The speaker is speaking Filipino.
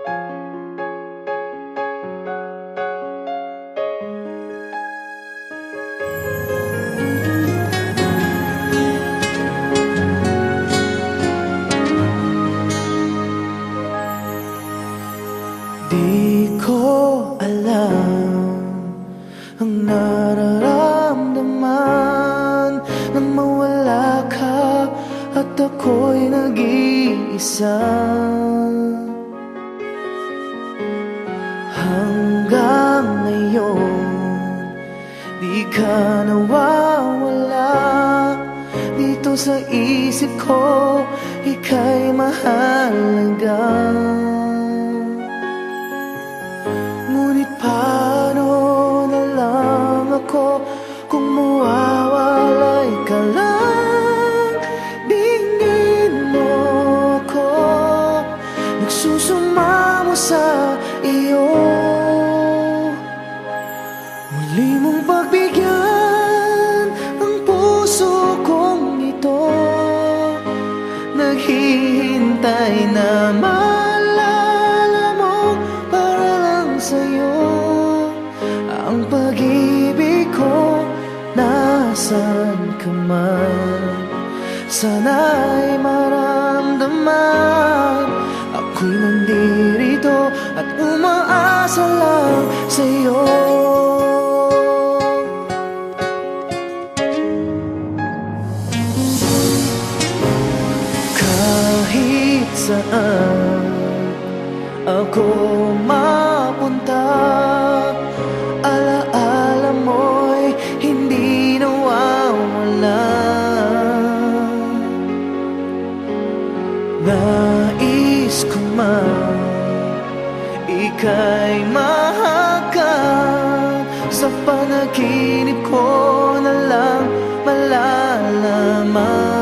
Di ko alam ang nararamdaman nang mawala ka at ako'y nag-iisa. Hanggang ngayon, di ka nawawala dito sa isip ko, ika'y mahalaga. Ngunit paano na lang ako kung mawawalay ka lang? Dingin mo ako, nagsusumamo sa iyo. Muli mong pagbigyan ang puso kong ito, naghihintay na maalala mo para lang sa'yo. Ang pag-ibig ko, nasan ka man, sana'y maramdaman. Ako'y nandirito at umaasa lang sa'yo. Kahit saan ako mapunta, alaala mo'y hindi nawawala. Nais ko man ika'y mahagkan, sa panaginip ko na lang malalaman.